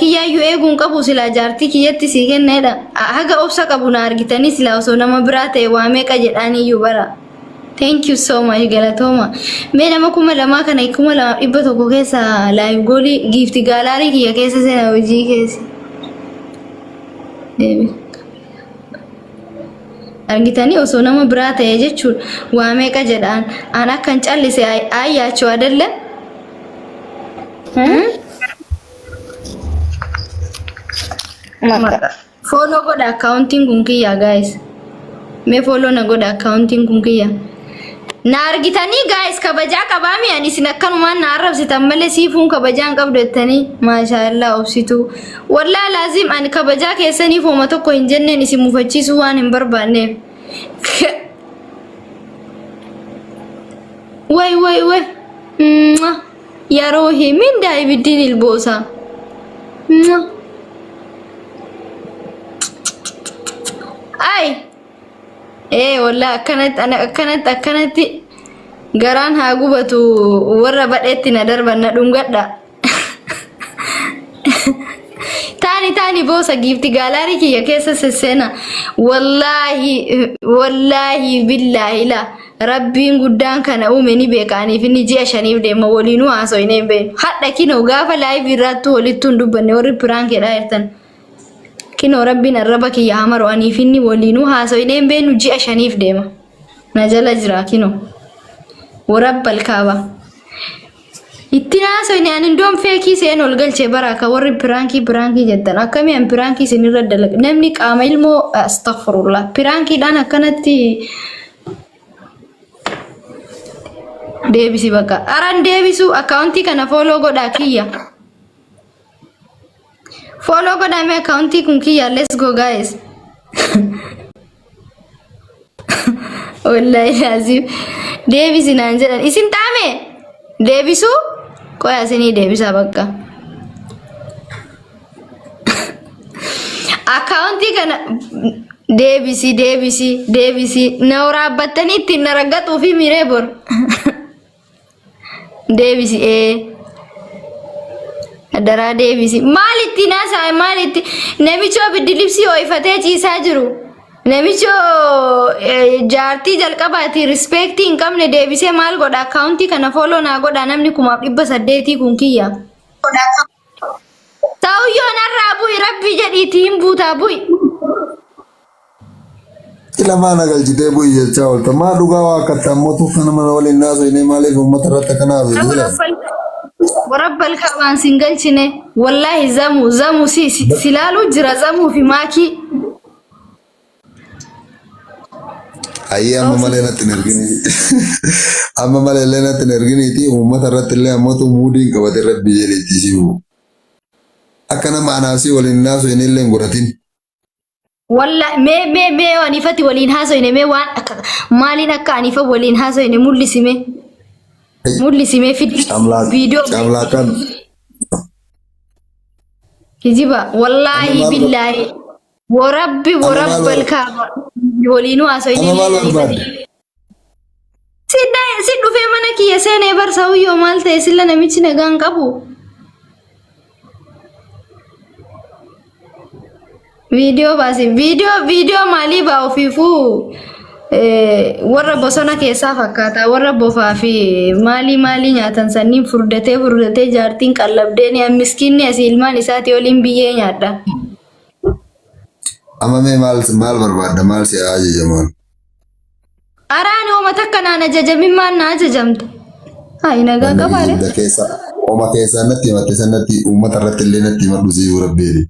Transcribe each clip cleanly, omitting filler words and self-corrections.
kiyya yu eegun qabu sila jaartii kiyyatti si kenneedha haga obsa qabu na argitanii sila osoo nama biraa ta'e waa meeqa jedhaanii iyyuu bara. Thank you so much galatoma. Me nama kuma lama kana kuma lama dhibba tokko keessa live goolii gift gallery kiyya keessa seena hojii keessa. Argitanii osoo nama biraa ta'e jechuun waa meeqa jedhaan an akkan callise ayyaachuu adalle. Follow godha accounting kun kiyya guys. Me follow na godha accounting kun kiyya. Na argitanii guys kabajaa qabaami ani isin akkanumaan na arrabsitan malee siifuun kabajaan qabdu jettanii maashaallah obsitu. Wallahi laazim ani kabajaa keessaniif hooma tokko hin jenneen isin mufachiisuu waan hin barbaanneef. Way. Ya Rohi min daa'ibiddiin ilboosa. Ay. Wallahi akkanatti garaan haa gubatu warra badheetti na darban na dhungadha. Tani boosa gift gallery kiyya keessa sesseena. Wallahi billahi la rabbiin guddaan kana uume ni beekaniif inni ji'a shaniif deema waliinuu haasoyne beenu. Hadha kinoo gaafa live irratti walittuun dubbanne warri piraankeedha jirtan. Kino rabbiin arraba kiyya hamaru aniif inni waliinuu haasoyne beenu ji'a shaniif deema. Na jala jira kino. Warabbal kaaba. Ittina haasoyne ani ndoom feekii seen ol galchee baraka warri pirankii jettan akkamii an pirankii seen irra dalag namni qaama ilmoo astaghfirullah pirankiidhaan akkanatti deebisi bakka aran deebisu accountii kana follow godha kiyya. Follow godha me accountii kun kiyya. Let's go guys. Wallahi lazim deebisi naan jedhan isin taame deebisu qoya isinii deebisa bakka. Accountii kana deebisi na waraabbattanii ittiin na raggaxuu fi miree bor. Deebisi Adara deebisi maalitti naasaa maalitti namicho biddilibsii ho'ifatee ciisaa jiru. Namicho jaartii jalqabaati respectii hin qabne deebisee maal godha accountii kana follow na godha namni 800 kun kiyya. Ta'uyyoo narraa bu'i rabbi jedhiitii hin buutaa bu'i. Ila mana galjitee bu'i jechaa oolta maa dhugaa waa akka mootuu kana mana waliin naasoo maaliif uummata irratti akkanaa jira. Warabbal kaabaan singalchine wallahi zamu silaalu jira zamuu fi maakii. Amma malee natti hin erginiti uummata irratti illee ammootu muudiin qabate rabbi jedheetti si'u. Akka nama anaasii waliin naasoo inni illee hin godhatin. Wallahi mee anifati waliin haasoyne mee waan maaliin akka anifa waliin haasoyne mul'isime fidi video camlaakan kijiba wallahi billahi warabbal kaaba waliinuu haasoyne si dhufee mana kiyya seenee barsa'uyyoo maal ta'e silla namichi nagaan qabu. Video basi video mali ba ofifu warra bosona keessa fakkaata warra bofaa fi mali nyaatan sanniin furdatee jaartiin qallabdee ni miskinni asii ilmaan isaati waliin biyyee nyaadha. Amma mee maal barbaadda maal si ajajaman? Araani oma takka naan ajajamin maan na ajajamta. Hai nagaa qabaale. Oma keessa natti himatte sanatti uummata irratti illee natti himadhu si rabbeeli.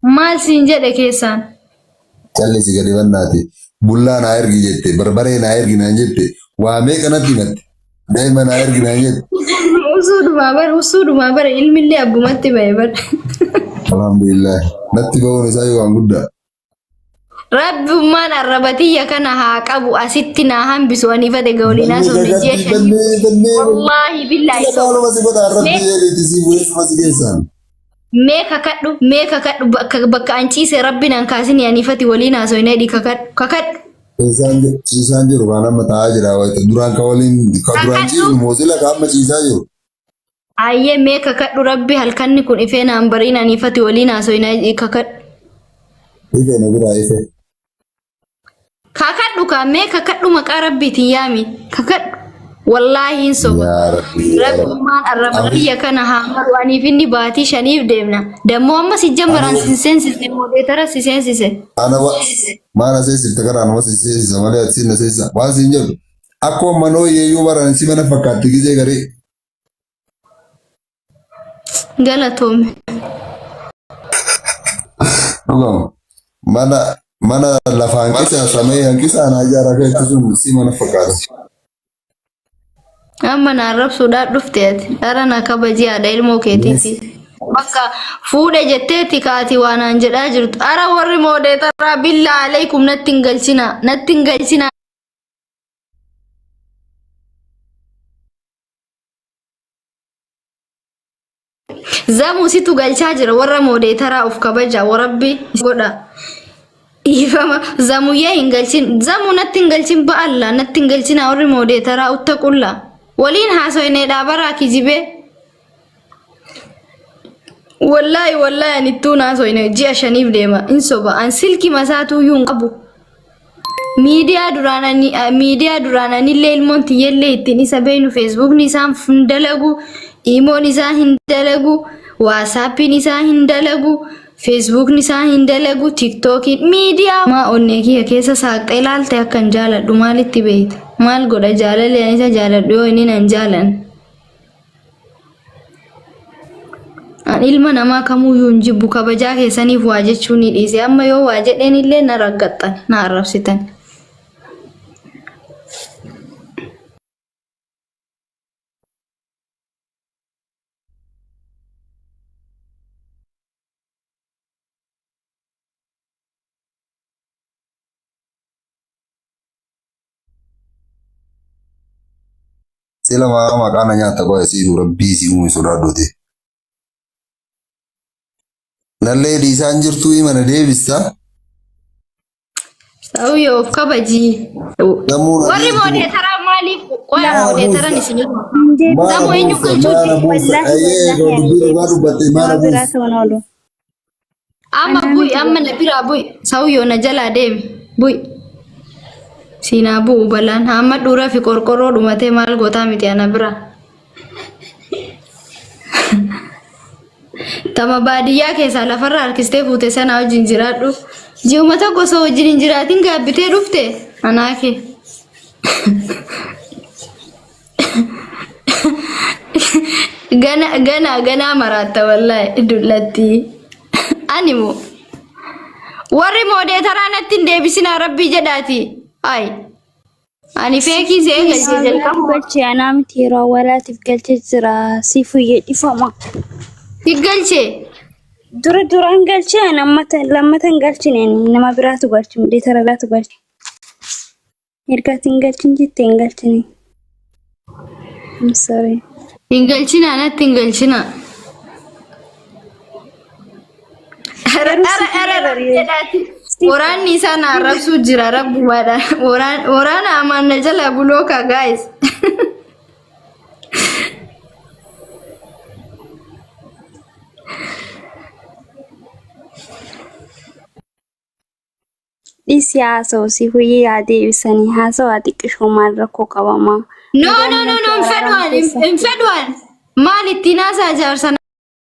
Maal siin jedhe keessaan? Callisi gadi bannaati. Bullaa naa ergi jette, barbaree naa ergi naan jette, waa meeqa natti himatte? Daa'ima naa ergi naan jette. Usuudhumaa bara ilmillee abbumatti ba'e bara. Alhamdulillah. Natti ba'uun isaa yoo waan guddaa. Rabbummaan arrabatiyya kana haa qabu asitti naa hambisu anifate gawlinaa sun jeeshan. Wallahi billahi Meka kadhu bakka anciise rabbinan kaasini anifati waliin haasoyne di kakadhu. Ciisaan jiru waan amma taa'aa jira wayita duraan ka waliin ka duraan ciisu moosila ka amma ciisaa jiru. Ayyee mee kakadhu rabbi halkanni kun ifee naan bariin ani ifati waliin haasofnaa kakadhu. Ife na bira ife. Kakadhu kaa mee kakadhu maqaa rabbiitiin yaami kakadhu. Wallaahi hin soba. Ya Rabbi. Rabbumaan arraba biyya kana haa maru aniif inni baatii shaniif deemna. Dammoo amma si jammaraan si seensise moodeetara si seensise. Ana mana seensifte kana nama seensisa malee ati sinna seensisa. Waan siin jedhu akkuma manoo yeeyyuu baran si mana fakkaatti gizee garee. Galatoome. Dhugama. Mana lafaan kisa samee hankisa ana ijaara keetti sun si mana fakkaata. Amma na arrabsuudhaan dhufte ati dhara na kabajii haadha ilmoo keetiiti. Bakka fuudhe jetteeti kaati waan aan jedhaa jirtu. Ara warri moodeetaraa billaa alaykum natti hin galchina. Natti hin galchina. Zamu situ galchaa jira warra moodeetaraa of kabaja warabbi godha. Ifama zamuyyee hin galchin. Zamu natti hin galchin ba'alla natti hin galchina warri moodeetaraa uttaqulla. Waliin haasofnee dhaabaraa kijibee. Wallahi ani tuun haasofne ji'a shaniif deema. In soba an silki masaatuu yuun qabu. Miidiyaa duraananii illee ilmoon tiyyellee ittiin isa beenu feesbuukni isaan hin dalagu, iimoon isaa hin dalagu, waasaappiin isaa hin dalagu, feesbuukni isaa hin dalagu, tiktookiin miidiyaa maa onnee kiyya keessa saaqxee ilaalte akkan jaaladhu maalitti beeyte? Maal godha jaalalli ani isa jaaladhu yoo inni nan jaalan. An ilma namaa kamuyyuu hin jibbu kabajaa keessaniif waa jechuu ni dhiise amma yoo waa jedheen illee na raggaxxan na arrabsitan. Sila maqaan nyaata qo'e si rabbii si uume sodaadhoote. Nallee dhiisaan jirtuu mana deebista. Sa'uyyoo of kabajii. Warri moodeetaraa maaliif qoya moodeetaran isin Zamu eenyu galchuuti? Amma bu'i amma na biraa bu'i. Sa'uyyoo na jalaa deemi bu'i. Sina bu'u balaan hamma dhuraa fi qorqorroo dhumatee maal gootaa miti ana bira. Tama baadiyyaa keessaa lafarraa harkistee fuute sana wajjin jiraadhu. Ji'uma tokko osoo wajjin hin jiraatin gaabbitee dhufte anaake. Gana maraatta wallahi dullatti. Animu. Warri moodeetaraa natti hin deebisinaa rabbii jedhaati. Ay. Ani feekii see galchee jalqabu galchee anaa miti yeroo awwaalaatiif galchee jira siifuu jedhifama. Si galchee? Duraan galchee lammatan galchine nama biraatu galchi moodeetara biraatu galchi. Ergaatti hin galchin jettee hin galchine. I'm sorry. Hin galchina natti hin galchina. Waraanni isaa na arrabsuu jira rabbumaadha. Waraana amanna jala bulooka guys. Dhisi haasa'u si huyii yaadee ibsanii haasa'u xiqqishoo maal rakkoo qabamaa. No, hin fedhuwan. Maal ittiin haasaa jaarsan